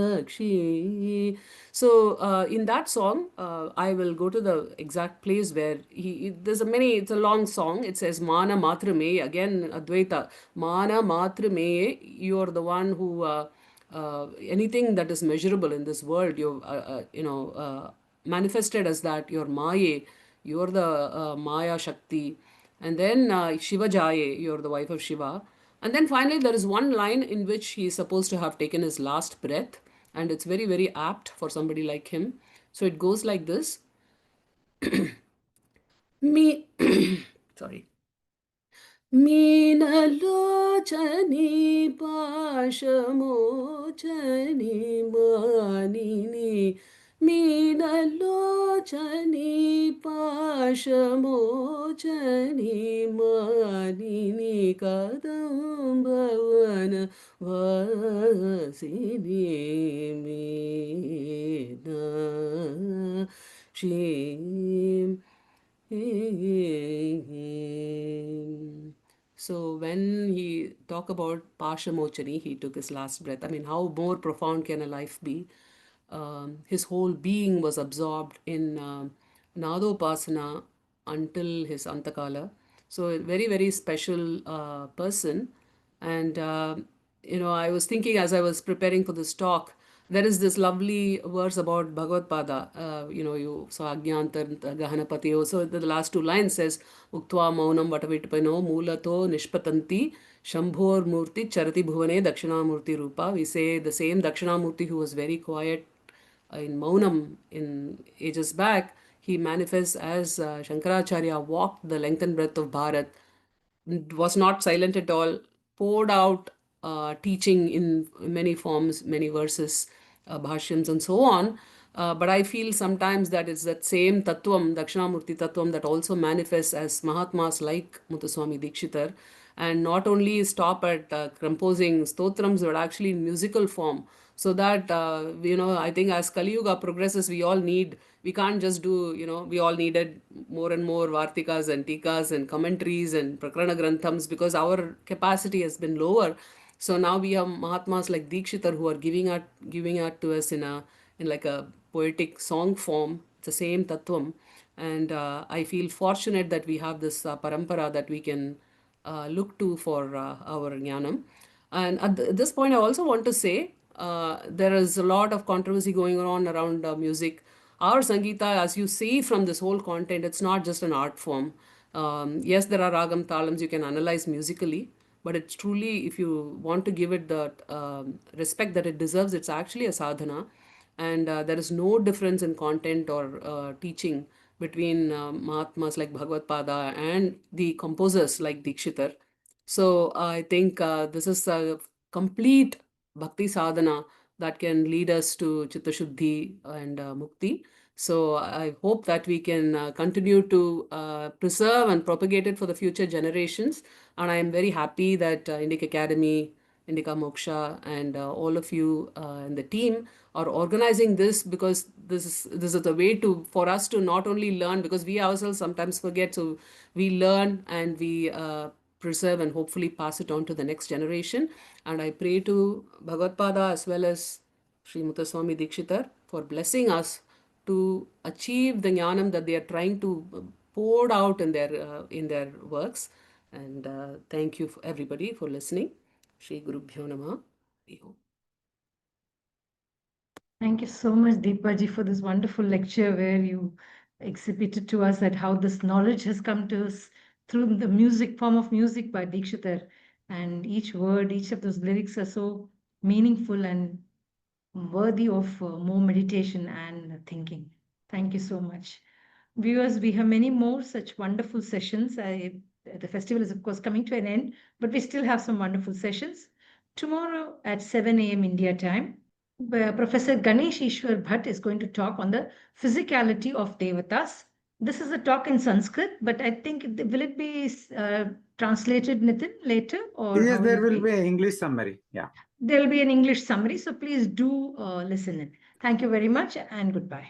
Speaker 2: Meenakshi. So in that song, I will go to the exact place where it's a long song. It says Mana Matrame, again Advaita. Mana Matrame, you are the one who, anything that is measurable in this world, manifested as that. You're Maye, you're the Maya Shakti. And then Shiva Jaye, you're the wife of Shiva. And then finally, there is one line in which he is supposed to have taken his last breath, and it's very, very apt for somebody like him. So it goes like this. Me, sorry. Meenalochani pashamochani manini. Meenalochani pashamochani manini kadambhavana vasini meena shim. So when he talk about Pashamochani, he took his last breath. I mean, how more profound can a life be? His whole being was absorbed in Nadopasana until his Antakala. So a very, very special person. And, I was thinking as I was preparing for this talk, there is this lovely verse about Bhagavatpada. You saw Ajnantar Gahanapatiyo. So the last two lines says, Uktva Maunam Vatavitpano Mulato Nishpatanti Shambhor Murti Charati Bhuvane Dakshinamurti Rupa. We say the same Dakshinamurti who was very quiet in Maunam in ages back, he manifests as Shankaracharya walked the length and breadth of Bharat, was not silent at all, poured out teaching in many forms, many verses, bhashyams and so on. But I feel sometimes that it's that same tattvam, Dakshinamurti tattvam, that also manifests as Mahatmas like Muthuswamy Dikshitar, and not only stop at composing stotrams, but actually in musical form. So that, I think as Kali Yuga progresses, we can't just do, we all needed more and more Vartikas and Tikas and commentaries and Prakarana Granthams, because our capacity has been lower. So now we have Mahatmas like Dikshitar who are giving out to us in like a poetic song form. It's the same tattvam. And I feel fortunate that we have this parampara that we can look to for our jnanam. And at this point, I also want to say there is a lot of controversy going on around music. Our Sangeeta, as you see from this whole content, it's not just an art form. Yes, there are ragam talams you can analyze musically, but it's truly, if you want to give it the respect that it deserves, it's actually a sadhana. And there is no difference in content or teaching between Mahatmas like Bhagavatpada and the composers like Dikshitar. So I think this is a complete bhakti sadhana that can lead us to Chitta Shuddhi and Mukti. So I hope that we can continue to preserve and propagate it for the future generations. And I am very happy that Indic Academy, Indica Moksha, and all of you and the team are organizing this, because this is a way to for us to not only learn, because we ourselves sometimes forget. So we learn and we preserve and hopefully pass it on to the next generation. And I pray to Bhagavatpada as well as Sri Muthuswamy Dikshitar for blessing us to achieve the jnanam that they are trying to pour out in their works. And thank you everybody for listening. Shri Gurubhyo Namah. Hari Om.
Speaker 1: Thank you so much, Deepa ji, for this wonderful lecture where you exhibited to us that how this knowledge has come to us through the music, form of music by Dikshitar. And each word, each of those lyrics are so meaningful and worthy of more meditation and thinking. Thank you so much. Viewers, we have many more such wonderful sessions. The festival is, of course, coming to an end, but we still have some wonderful sessions. Tomorrow at 7 a.m. India time, where Professor Ganesh Ishwar Bhatt is going to talk on the physicality of devatas. This is a talk in Sanskrit, but I think, will it be translated, Nitin, later? Or
Speaker 3: yes, there will be an English summary. Yeah.
Speaker 1: There will be an English summary, so please do listen in. Thank you very much and goodbye.